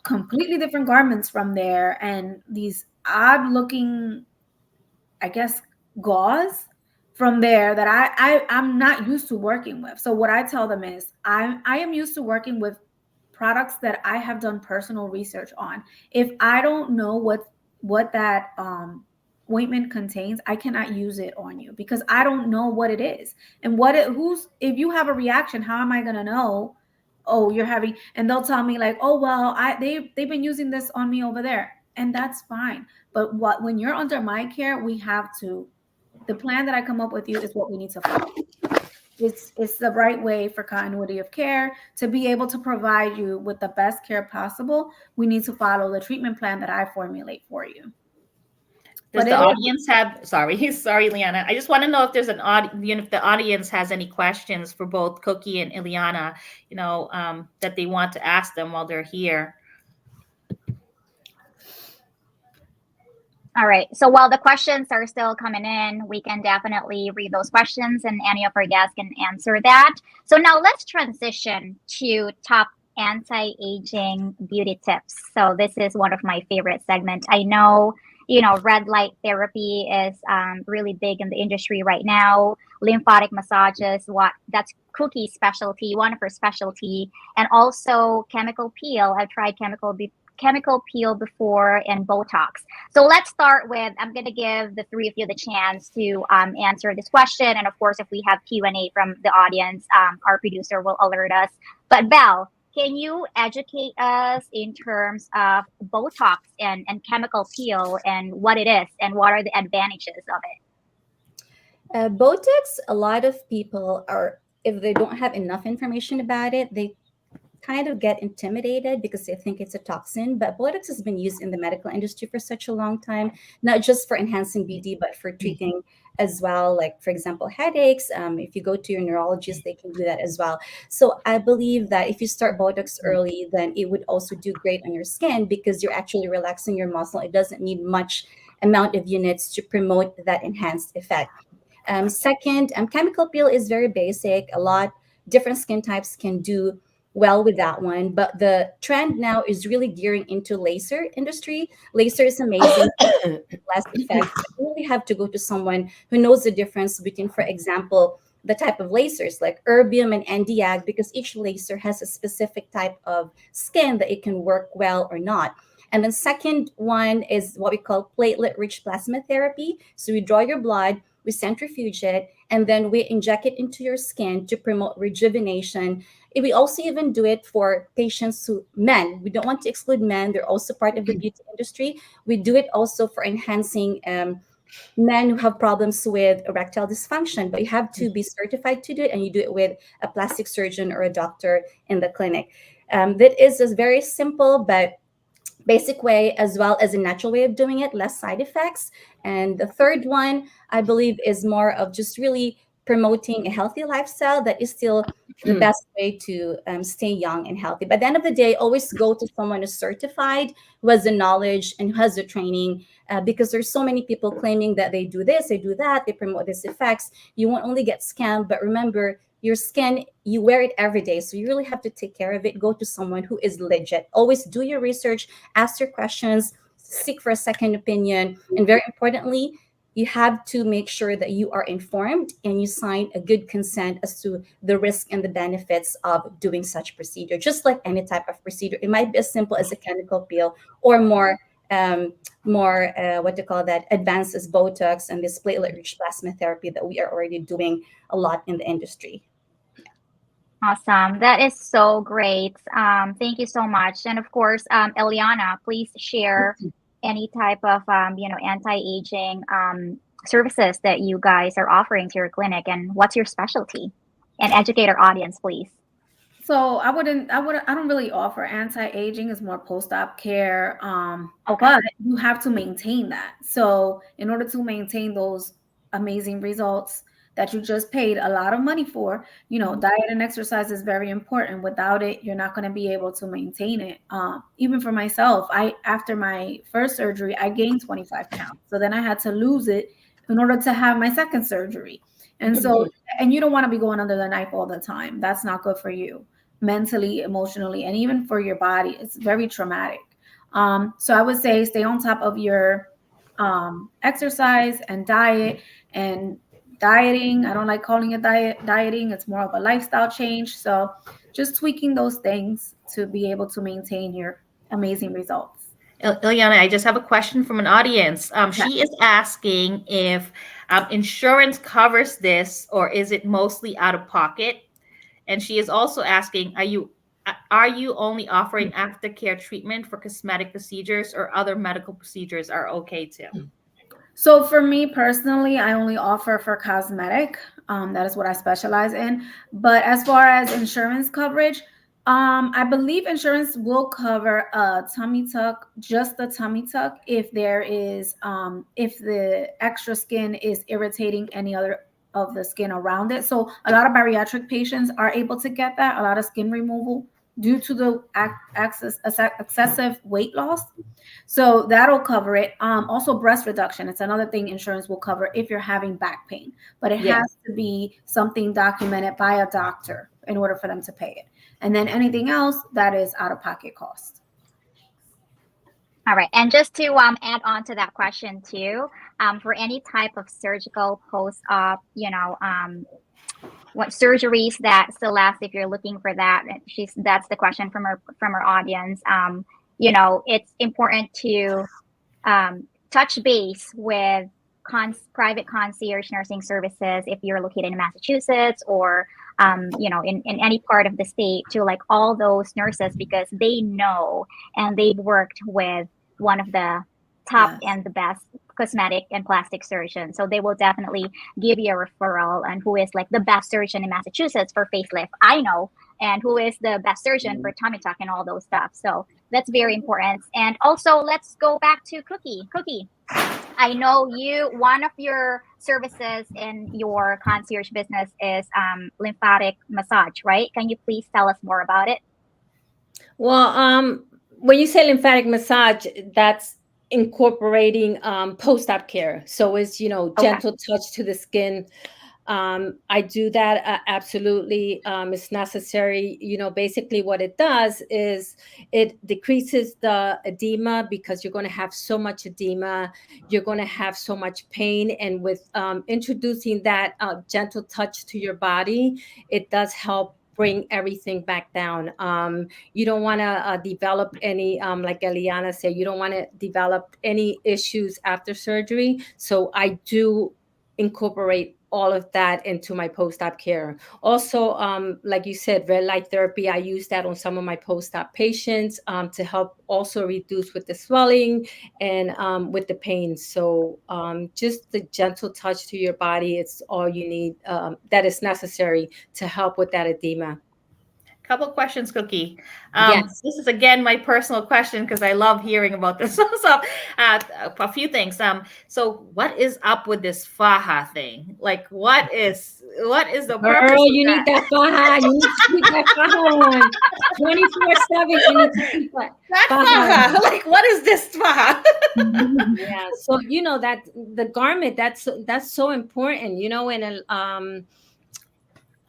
completely different garments from there, and these odd looking, I guess, gauze from there that I'm not used to working with. So what I tell them is I am used to working with products that I have done personal research on. If I don't know what that ointment contains, I cannot use it on you because I don't know what it is. And if you have a reaction, how am I going to know? Oh, you're having, and they'll tell me like, oh, well, they've been using this on me over there. And that's fine. But when you're under my care, the plan that I come up with you is what we need to follow. It's the right way for continuity of care to be able to provide you with the best care possible. We need to follow the treatment plan that I formulate for you. Does the audience have? Sorry, Eliana. I just want to know if there's if the audience has any questions for both Cookie and Eliana, that they want to ask them while they're here. All right. So while the questions are still coming in, we can definitely read those questions and any of our guests can answer that. So now let's transition to top anti-aging beauty tips. So this is one of my favorite segments. I know, red light therapy is really big in the industry right now. Lymphatic massages, that's Cookie's specialty, one of her specialty, and also chemical peel. I've tried chemical peel before and Botox. So let's start with, I'm going to give the three of you the chance to answer this question. And of course, if we have Q&A from the audience, our producer will alert us. But Belle, can you educate us in terms of Botox and chemical peel and what it is and what are the advantages of it? Botox, a lot of people if they don't have enough information about it, they kind of get intimidated because they think it's a toxin. But Botox has been used in the medical industry for such a long time, not just for enhancing beauty, but for treating as well. Like, for example, headaches. If you go to your neurologist, they can do that as well. So I believe that if you start Botox early, then it would also do great on your skin because you're actually relaxing your muscle. It doesn't need much amount of units to promote that enhanced effect. Second, chemical peel is very basic. A lot different skin types can do well with that one, but the trend now is really gearing into laser industry. Laser is amazing, less effects. You really have to go to someone who knows the difference between, for example, the type of lasers like erbium and Nd:YAG, because each laser has a specific type of skin that it can work well or not. And then second one is what we call platelet-rich plasma therapy. So we draw your blood, we centrifuge it, and then we inject it into your skin to promote rejuvenation. We also even do it for patients men. We don't want to exclude men. They're also part of the beauty industry. We do it also for enhancing men who have problems with erectile dysfunction, but you have to be certified to do it, and you do it with a plastic surgeon or a doctor in the clinic. That is a very simple but basic way, as well as a natural way of doing it, less side effects. And the third one, I believe, is more of just really promoting a healthy lifestyle that is still the best way to stay young and healthy. By the end of the day, always go to someone who's certified, who has the knowledge and who has the training, because there's so many people claiming that they do this, they do that, they promote these effects. You won't only get scammed, but remember, your skin, you wear it every day, so you really have to take care of it. Go to someone who is legit. Always do your research, ask your questions, seek for a second opinion, and very importantly, you have to make sure that you are informed and you sign a good consent as to the risk and the benefits of doing such procedure. Just like any type of procedure, it might be as simple as a chemical peel, or more what do you call that, advanced as Botox and this platelet-rich plasma therapy that we are already doing a lot in the industry. Awesome. That is so great. Thank you so much. And of course, Eliana, please share any type of, anti-aging services that you guys are offering to your clinic, and what's your specialty, and educate our audience, please. So I don't really offer anti-aging. It's more post-op care. Okay. But you have to maintain that. So in order to maintain those amazing results that you just paid a lot of money for, diet and exercise is very important. Without it, you're not going to be able to maintain it. Even for myself, after my first surgery, I gained 25 pounds. So then I had to lose it in order to have my second surgery. And so, and you don't want to be going under the knife all the time. That's not good for you mentally, emotionally, and even for your body. It's very traumatic. So I would say stay on top of your exercise and diet. And dieting, I don't like calling it dieting. It's more of a lifestyle change. So just tweaking those things to be able to maintain your amazing results. Eliana, I just have a question from an audience. She is asking if insurance covers this, or is it mostly out of pocket? And she is also asking, are you only offering aftercare treatment for cosmetic procedures, or other medical procedures are okay too? So for me personally, I only offer for cosmetic. That is what I specialize in. But as far as insurance coverage, I believe insurance will cover a tummy tuck, just the tummy tuck, if there is, if the extra skin is irritating any other of the skin around it. So a lot of bariatric patients are able to get that, a lot of skin removal due to the excessive weight loss. So that'll cover it. Also breast reduction. It's another thing insurance will cover if you're having back pain, but it has to be something documented by a doctor in order for them to pay it. And then anything else, that is out of pocket cost. All right. And just to add on to that question too, for any type of surgical post-op, what surgeries that Celeste, if you're looking for that, that's the question from our audience. It's important to touch base with private concierge nursing services if you're located in Massachusetts, or in any part of the state, to like all those nurses, because they know and they've worked with one of the top and the best cosmetic and plastic surgeons. So they will definitely give you a referral, and who is like the best surgeon in Massachusetts for facelift, I know, and who is the best surgeon for tummy tuck and all those stuff. So that's very important. And also, let's go back to Cookie. Cookie, I know one of your services in your concierge business is lymphatic massage, right? Can you please tell us more about it? Well, when you say lymphatic massage, that's incorporating post-op care. So it's, gentle touch to the skin. I do that absolutely. It's necessary. Basically what it does is it decreases the edema, because you're going to have so much edema. You're going to have so much pain. And with introducing that gentle touch to your body, it does help bring everything back down. You don't want to develop any, like Eliana said, you don't want to develop any issues after surgery. So I do incorporate all of that into my post-op care. Also, like you said, red light therapy, I use that on some of my post-op patients to help also reduce with the swelling and with the pain. So just the gentle touch to your body, it's all you need that is necessary to help with that edema. Couple questions, Cookie. Yes. This is again my personal question because I love hearing about this. So, a few things. So, what is up with this faja thing? Like, what is the purpose Girl, of you that? need that faja. You need to keep that faja on 24/7. You need to keep that That faja. Like, what is this faja? Yeah. So that the garment that's so important. And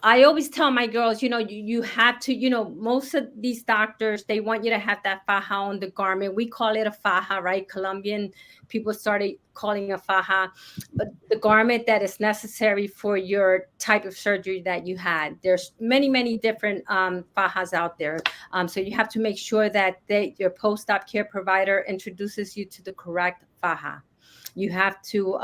I always tell my girls, you have to, most of these doctors, they want you to have that faja on the garment. We call it a faja, right? Colombian people started calling a faja, but the garment that is necessary for your type of surgery that you had. There's many, many different fajas out there. So you have to make sure that your post-op care provider introduces you to the correct faja. You have to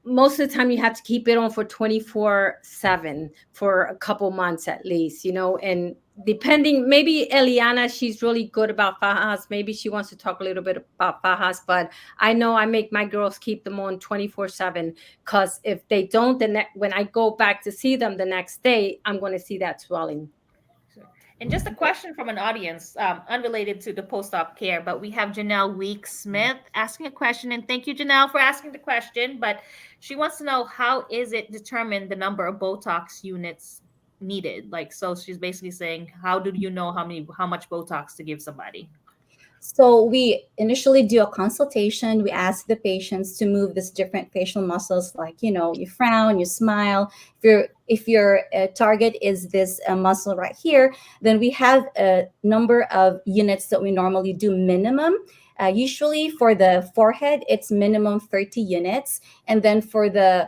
most of the time you have to keep it on for 24/7 for a couple months at least, and depending, maybe Eliana, she's really good about fajas. Maybe she wants to talk a little bit about fajas, but I know I make my girls keep them on 24/7 because if they don't, when I go back to see them the next day, I'm going to see that swelling. And just a question from an audience, unrelated to the post-op care, but we have Janelle Week-Smith asking a question. And thank you, Janelle, for asking the question. But she wants to know, how is it determined the number of Botox units needed? Like, so she's basically saying, how do you know how much Botox to give somebody? So we initially do a consultation. We ask the patients to move these different facial muscles, like, you frown, you smile. If your target is this muscle right here, then we have a number of units that we normally do minimum. Usually for the forehead, it's minimum 30 units. And then for the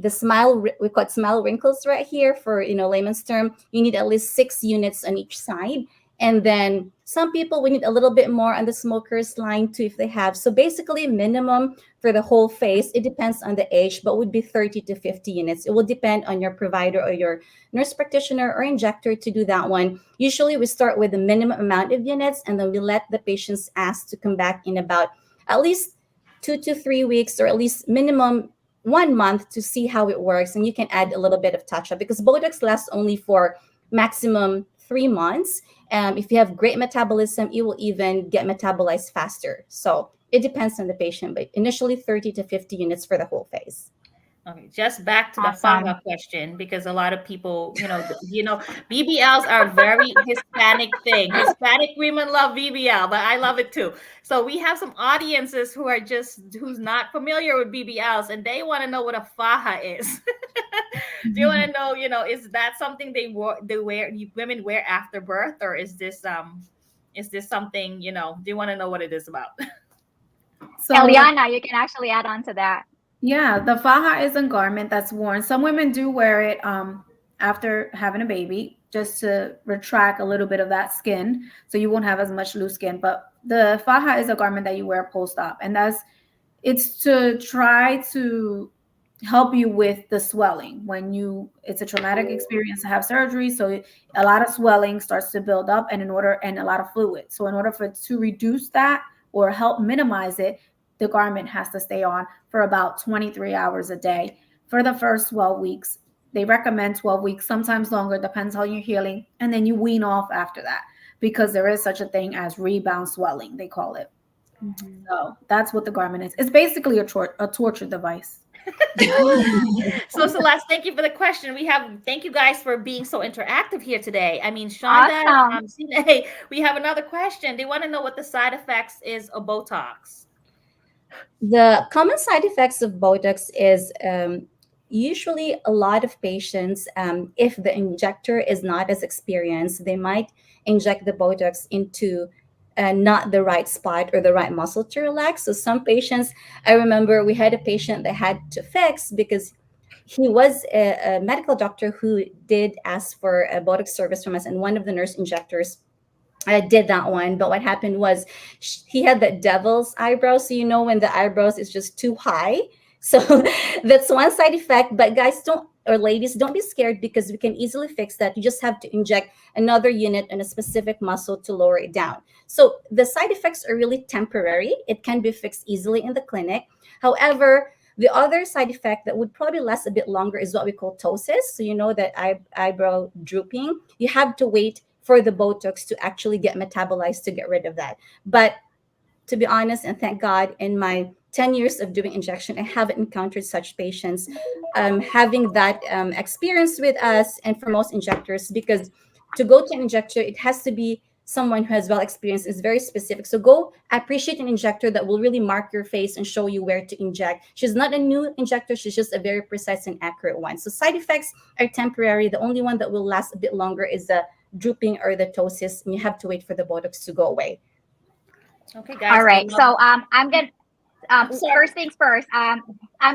smile, we call it smile wrinkles right here, for layman's term, you need at least 6 units on each side. And then some people, we need a little bit more on the smoker's line too, if they have. So basically minimum for the whole face, it depends on the age, but would be 30 to 50 units. It will depend on your provider or your nurse practitioner or injector to do that one. Usually we start with the minimum amount of units, and then we let the patients ask to come back in about at least 2 to 3 weeks, or at least minimum 1 month, to see how it works. And you can add a little bit of touch up, because Botox lasts only for maximum 3 months. If you have great metabolism, it will even get metabolized faster. So it depends on the patient, but initially 30 to 50 units for the whole face. Okay, just back to the Awesome. faja question, because a lot of people, BBLs are a very Hispanic thing. Hispanic women love BBL, but I love it too. So we have some audiences who's not familiar with BBLs, and they want to know what a faja is. Do you want to know, is that something women wear after birth, or is this something, do you want to know what it is about? So, Eliana, you can actually add on to that. yeah, the faja is a garment that's worn. Some women do wear it after having a baby, just to retract a little bit of that skin, so you won't have as much loose skin. But the faja is a garment that you wear post-op, and it's to try to help you with the swelling it's a traumatic experience to have surgery, so a lot of swelling starts to build up, and a lot of fluid. So in order to reduce that or help minimize it, the garment has to stay on for about 23 hours a day for the first 12 weeks. They recommend 12 weeks, sometimes longer, depends how you're healing. And then you wean off after that, because there is such a thing as rebound swelling, they call it. Mm-hmm. So that's what the garment is. It's basically a torture device. So Celeste, thank you for the question. Thank you guys for being so interactive here today. I mean, Shonda, Awesome. we have another question. They want to know what the side effects is of Botox. The common side effects of Botox is usually a lot of patients, if the injector is not as experienced, they might inject the Botox into not the right spot or the right muscle to relax. So some patients, I remember we had a patient that had to fix because he was a medical doctor who did ask for a Botox service from us, and one of the nurse injectors did that one. But what happened was he had that devil's eyebrow. So when the eyebrows is just too high, So that's one side effect. But guys, don't, or ladies, don't be scared, because we can easily fix that. You just have to inject another unit on a specific muscle to lower it down. So the side effects are really temporary. It can be fixed easily in the clinic. However, the other side effect that would probably last a bit longer is what we call ptosis. So you know that eyebrow drooping. You have to wait for the Botox to actually get metabolized to get rid of that. But to be honest, and thank God, in my 10 years of doing injection, I haven't encountered such patients having that experience with us and for most injectors, because to go to an injector, it has to be someone who has well experience, is very specific. So go appreciate an injector that will really mark your face and show you where to inject. She's not a new injector, she's just a very precise and accurate one. So side effects are temporary. The only one that will last a bit longer is the drooping or the ptosis, and you have to wait for the Botox to go away. Okay, guys. All right. So I'm gonna Sorry. first things first. I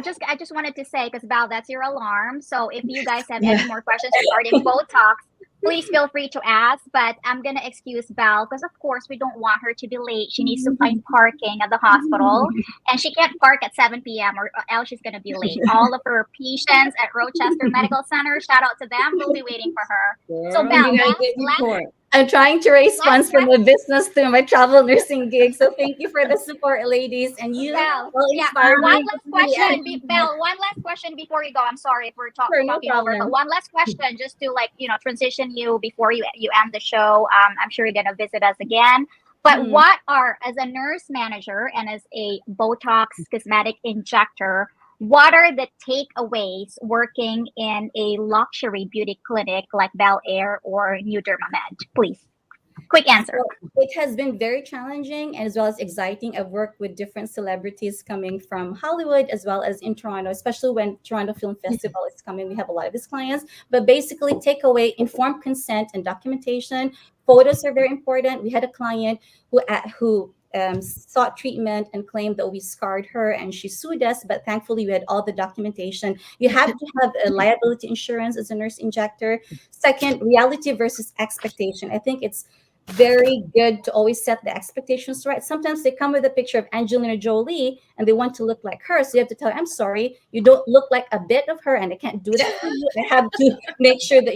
just wanted to say, because Val, that's your alarm. So if you guys have any more questions regarding Botox, please feel free to ask. But I'm gonna excuse Val, because of course we don't want her to be late. She needs to find parking at the hospital, and she can't park at 7 p.m. or else she's gonna be late. All of her patients at Rochester Medical Center, shout out to them, will be waiting for her. So Val, I'm trying to raise funds for my business through my travel nursing gig. So thank you for the support, ladies. And you Belle, will yeah, inspire one me. last question, Belle. One last question before you go. I'm sorry if we're Sure, no talking over, but problem. one last question, just to transition you before you end the show. I'm sure you're gonna visit us again. But what are, as a nurse manager and as a Botox cosmetic injector, what are the takeaways working in a luxury beauty clinic like Bel Air or New Dermamed? Please, quick answer. So it has been very challenging as well as exciting. I've worked with different celebrities coming from Hollywood as well as in Toronto, especially when Toronto Film Festival is coming. We have a lot of these clients. But basically, take away informed consent and documentation. Photos are very important. We had a client who sought treatment and claimed that we scarred her, and she sued us, but thankfully we had all the documentation. You have to have a liability insurance as a nurse injector. Second, reality versus expectation. I think it's very good to always set the expectations right. Sometimes they come with a picture of Angelina Jolie and they want to look like her. So you have to tell her, I'm sorry, you don't look like a bit of her, and I can't do that for you. I have to make sure that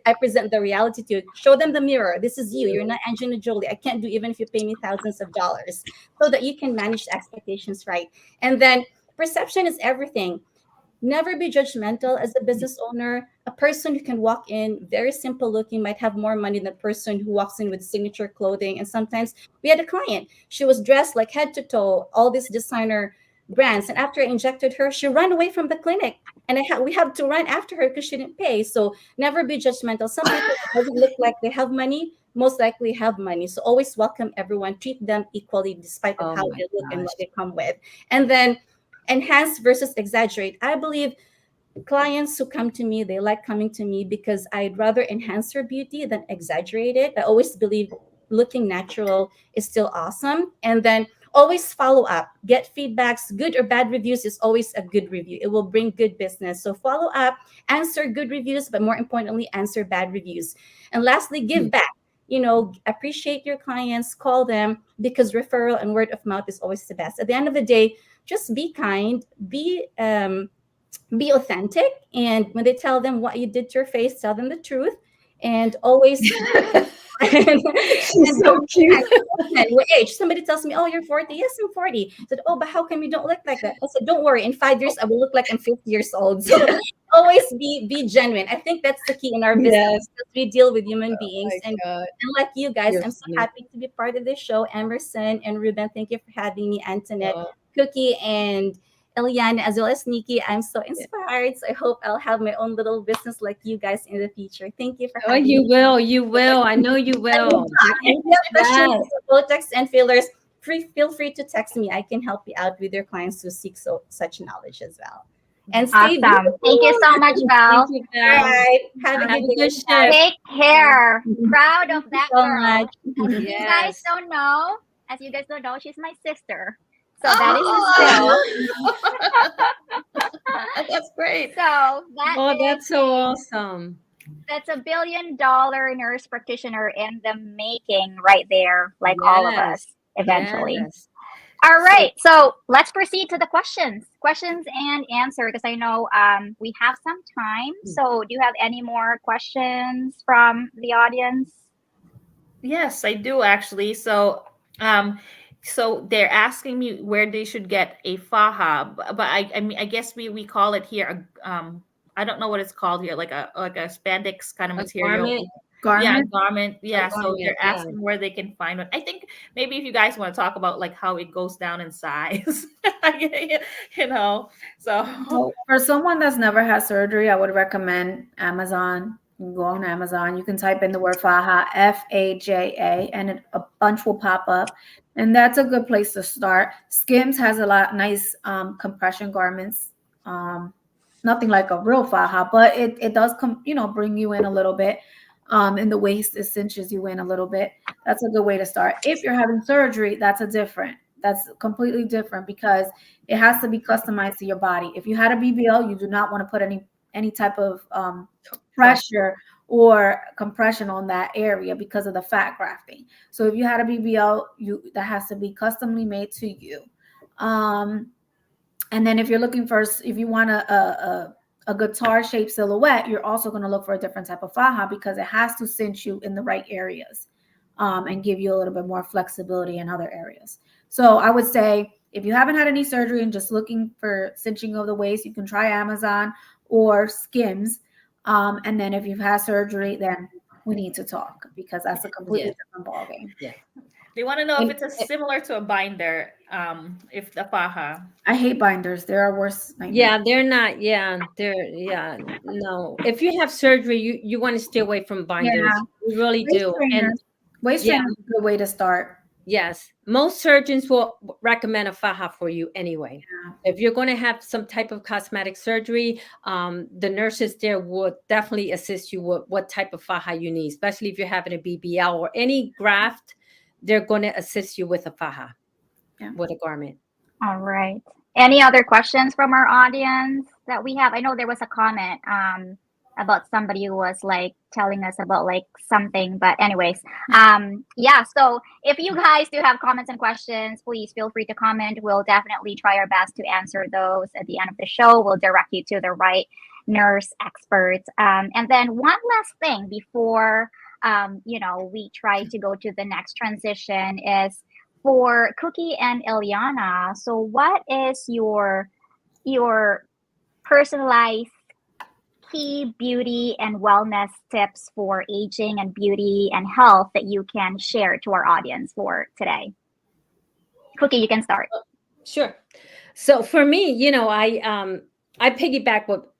I present the reality to you. Show them the mirror. This is you. You're not Angelina Jolie. I can't do even if you pay me thousands of dollars, so that you can manage the expectations right. And then perception is everything. Never be judgmental as a business owner. A person who can walk in very simple looking might have more money than a person who walks in with signature clothing. And sometimes we had a client, she was dressed like head to toe, all these designer brands. And after I injected her, she ran away from the clinic. And we have to run after her because she didn't pay. So never be judgmental. Some people doesn't look like they have money, most likely have money. So always welcome everyone, treat them equally despite of how they look and what they come with. And then enhance versus exaggerate. I believe clients who come to me, they like coming to me because I'd rather enhance their beauty than exaggerate it. I always believe looking natural is still awesome. And then always follow up, get feedbacks. Good or bad reviews is always a good review. It will bring good business. So follow up, answer good reviews, but more importantly, answer bad reviews. And lastly, give back. Appreciate your clients, call them, because referral and word of mouth is always the best. At the end of the day, just be kind, be authentic, and when they tell them what you did to your face, tell them the truth, and always. She's so cute. What age? Somebody tells me, "Oh, you're 40." Yes, I'm 40. I said, "Oh, but how come you don't look like that?" I said, "Don't worry. In 5 years, I will look like I'm 50 years old." So always be genuine. I think that's the key in our business. Because we deal with human beings, and like you guys, I'm so happy to be part of this show. Emerson and Ruben, thank you for having me. Antonette, Cookie, and Eliana, as well as Nikki. I'm so inspired. So I hope I'll have my own little business like you guys in the future. Thank you for having me. You will. I know you will. And if you have questions for Botox and fillers, feel free to text me. I can help you out with your clients who seek such knowledge as well. And stay awesome. Thank you so much, Val. All right. Have a good day. Take care. Proud of that so girl. much. As you guys don't know, she's my sister. So that is That's great. So that's so awesome. That's $1 billion nurse practitioner in the making right there, like all of us eventually. All right, so let's proceed to the questions and answer, because I know we have some time. So, do you have any more questions from the audience? Yes, I do actually. So they're asking me where they should get a faja, but I mean, I guess we call it here I don't know what it's called here, like a spandex kind of A material. garment. Yeah, Garment. garment. Yeah, so garment, they're yeah. asking where they can find one. I think maybe if you guys want to talk about like how it goes down in size, you know. So So for someone that's never had surgery, I would recommend Amazon. You can go on Amazon. You can type in the word Faja, Faja, and a bunch will pop up. And that's a good place to start. Skims has a lot nice compression garments. Nothing like a real Faja, but it does bring you in a little bit. In the waist, it cinches you in a little bit. That's a good way to start. If you're having surgery, that's completely different, because it has to be customized to your body. If you had a BBL, you do not want to put any type of pressure or compression on that area because of the fat grafting. So if you had a BBL, that has to be customly made to you. And then if you want a guitar shaped silhouette, you're also going to look for a different type of faja, because it has to cinch you in the right areas and give you a little bit more flexibility in other areas. So I would say if you haven't had any surgery and just looking for cinching of the waist, you can try Amazon or Skims. And then if you've had surgery, then we need to talk, because that's a completely different ballgame. Yeah. they want to know if it's similar to a binder, if the faja. I hate binders. There are worse nightmares. Yeah, they're not. No. If you have surgery, you want to stay away from binders. Yeah. You really do. And Waist trainer is a good way to start. yes, most surgeons will recommend a faja for you anyway. Yeah. If you're going to have some type of cosmetic surgery, the nurses there will definitely assist you with what type of faja you need, especially if you're having a BBL or any graft. They're going to assist you with a faja, with a garment. All right. Any other questions from our audience that we have? I know there was a comment about somebody who was like telling us about like something, but anyways, yeah. So if you guys do have comments and questions, please feel free to comment. We'll definitely try our best to answer those at the end of the show. We'll direct you to the right nurse experts. And then one last thing before we try to go to the next transition is for Cookie and Eliana. So what is your personalized key beauty and wellness tips for aging and beauty and health that you can share to our audience for today? Cookie, you can start. Sure. So for me, I piggyback what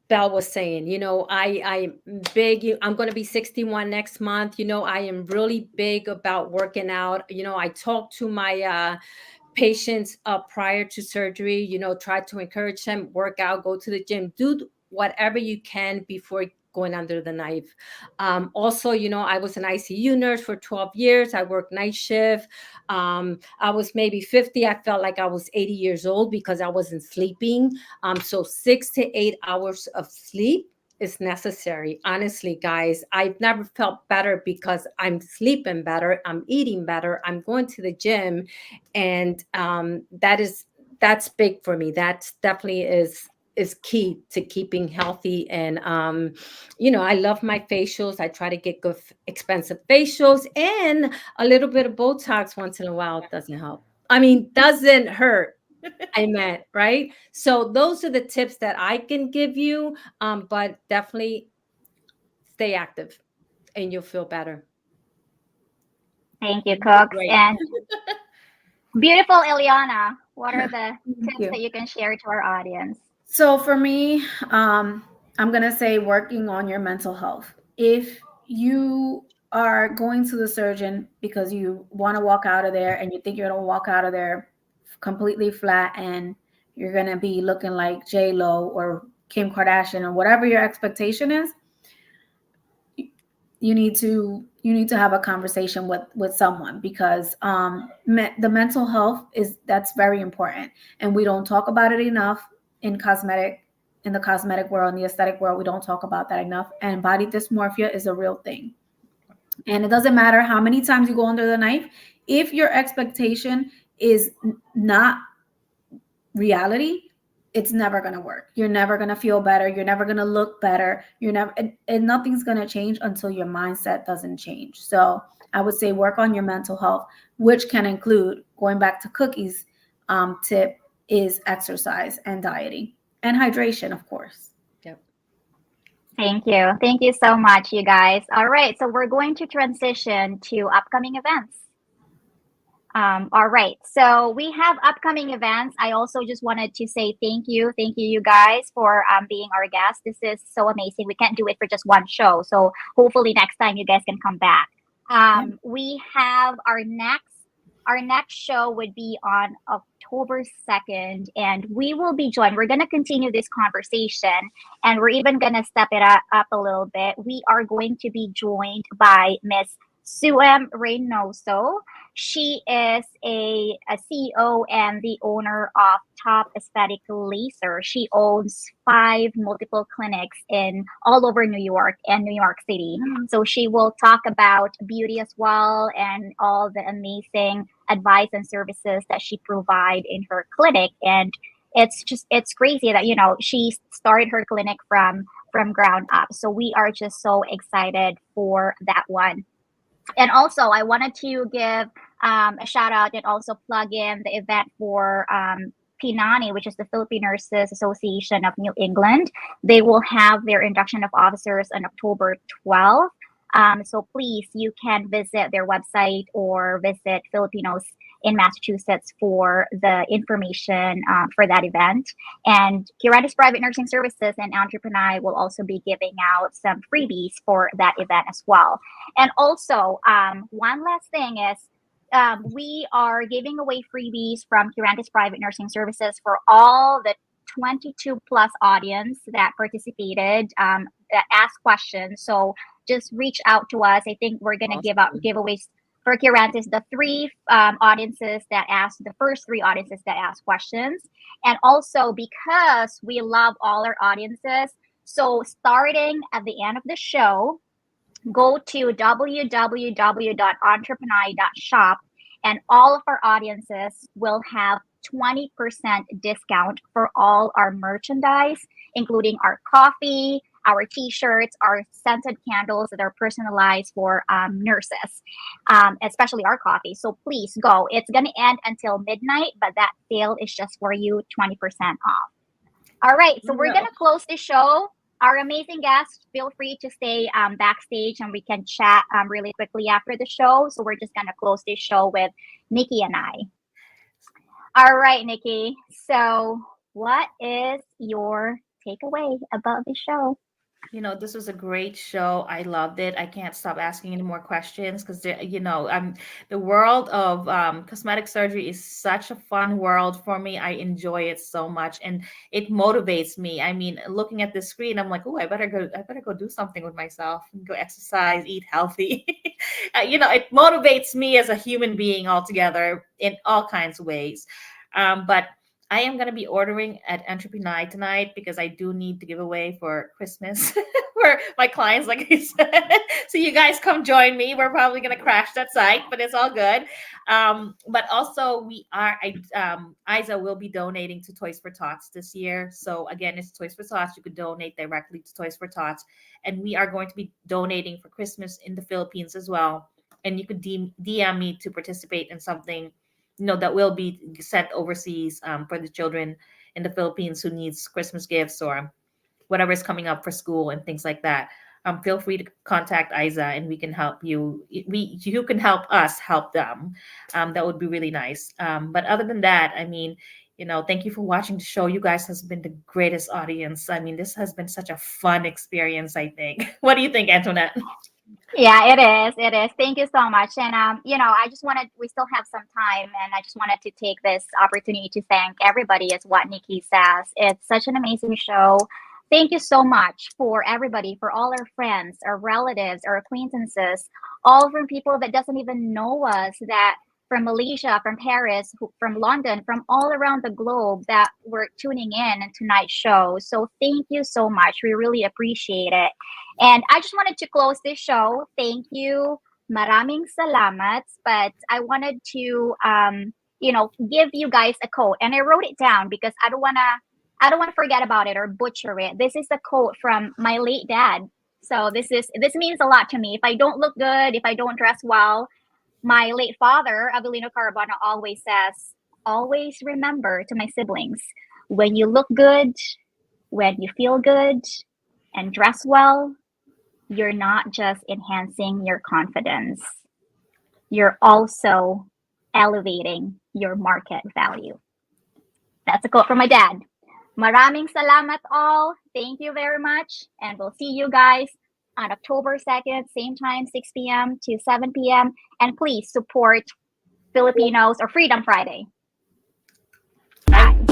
Belle was saying. I'm big. I'm going to be 61 next month. I am really big about working out. I talk to my patients prior to surgery, try to encourage them, work out, go to the gym, do whatever you can before going under the knife. Also, I was an ICU nurse for 12 years. I worked night shift. I was maybe 50. I felt like I was 80 years old because I wasn't sleeping. So 6 to 8 hours of sleep is necessary. Honestly, guys, I've never felt better because I'm sleeping better. I'm eating better. I'm going to the gym. And that's big for me. That's definitely is key to keeping healthy. And I love my facials. I try to get good expensive facials, and a little bit of Botox once in a while doesn't help. Doesn't hurt. I meant, right? So those are the tips that I can give you, but definitely stay active and you'll feel better. Thank you, Cooks. And beautiful Eliana, what are the tips that you can share to our audience? So for me, I'm going to say working on your mental health. If you are going to the surgeon because you want to walk out of there and you think you're going to walk out of there completely flat and you're going to be looking like J-Lo or Kim Kardashian or whatever your expectation is, you need to have a conversation with someone, because the mental health that's very important, and we don't talk about it enough in the cosmetic world, in the aesthetic world. We don't talk about that enough, and body dysmorphia is a real thing. And it doesn't matter how many times you go under the knife. If your expectation is not reality, it's never going to work. You're never going to feel better. You're never going to look better. You're never, and nothing's going to change until your mindset doesn't change. So I would say work on your mental health, which can include, going back to Cookie's tip, is exercise and dieting and hydration, of course. Yep. Thank you. Thank you so much, you guys. All right, so we're going to transition to upcoming events. All right, so we have upcoming events. I also just wanted to say thank you, you guys, for being our guests. This is so amazing. We can't do it for just one show, so hopefully next time you guys can come back. We have our next show would be on October 2nd, and we will be joined. We're going to continue this conversation, and we're even going to step it up a little bit. We are going to be joined by Miss Suem Reynoso. She is a CEO and the owner of Top Aesthetic Laser. She owns 5 multiple clinics in all over New York and New York City. So she will talk about beauty as well and all the amazing advice and services that she provides in her clinic. And it's crazy that, she started her clinic from ground up. So we are just so excited for that one. And also, I wanted to give a shout out and also plug in the event for PNANI, which is the Philippine Nurses Association of New England. They will have their induction of officers on October 12th. So please, you can visit their website or visit Filipinos in Massachusetts for the information for that event. And Curantis Private Nursing Services and Entrepreneur will also be giving out some freebies for that event as well. And also, one last thing is, we are giving away freebies from Curantis Private Nursing Services for all the 22 plus audience that participated, that asked questions. So just reach out to us. I think we're going to give out giveaways for Curantis, the 3 audiences that asked, the first 3 audiences that asked questions. And also, because we love all our audiences, so starting at the end of the show, go to www.entrepreneur.shop, and all of our audiences will have 20% discount for all our merchandise, including our coffee, our t-shirts, our scented candles that are personalized for nurses, especially our coffee. So please go. It's going to end until midnight, but that sale is just for you, 20% off. All right, so we're going to close the show. Our amazing guests, feel free to stay backstage and we can chat really quickly after the show. So we're just going to close this show with Nikki and I. All right, Nikki. So what is your takeaway about the show? This was a great show. I loved it. I can't stop asking any more questions because, the world of cosmetic surgery is such a fun world for me. I enjoy it so much, and it motivates me. I mean, looking at the screen, I'm like, oh, I better go do something with myself, go exercise, eat healthy. It motivates me as a human being altogether in all kinds of ways. But I am going to be ordering at Entrepreneur tonight because I do need to give away for Christmas for my clients, like I said. So you guys come join me. We're probably going to crash that site, but it's all good. But also Isa will be donating to Toys for Tots this year. So again, it's Toys for Tots. You could donate directly to Toys for Tots. And we are going to be donating for Christmas in the Philippines as well. And you could DM me to participate in something that will be sent overseas for the children in the Philippines who needs Christmas gifts or whatever is coming up for school and things like that. Feel free to contact Isa and we can help you. You can help us help them. That would be really nice. But other than that, I mean, thank you for watching the show. You guys has been the greatest audience. I mean, this has been such a fun experience, I think. What do you think, Antonette? Yeah, it is. It is. Thank you so much. And, we still have some time, and I just wanted to take this opportunity to thank everybody, as what Nikki says. It's such an amazing show. Thank you so much for everybody, for all our friends, our relatives, our acquaintances, all from people that doesn't even know us, that from Malaysia, from Paris, from London, from all around the globe that were tuning in tonight's show. So thank you so much. We really appreciate it. And I just wanted to close this show. Thank you. Maraming salamat. But I wanted to, give you guys a quote, and I wrote it down because I don't want to forget about it or butcher it. This is a quote from my late dad. So this means a lot to me. If I don't look good, if I don't dress well, my late father, Avelino Carabuena, always says, always remember, to my siblings, when you look good, when you feel good and dress well, you're not just enhancing your confidence. You're also elevating your market value. That's a quote from my dad. Maraming salamat all. Thank you very much. And we'll see you guys on October 2nd, same time, 6 p.m. to 7 p.m. And please support Filipinos or Freedom Friday. Bye.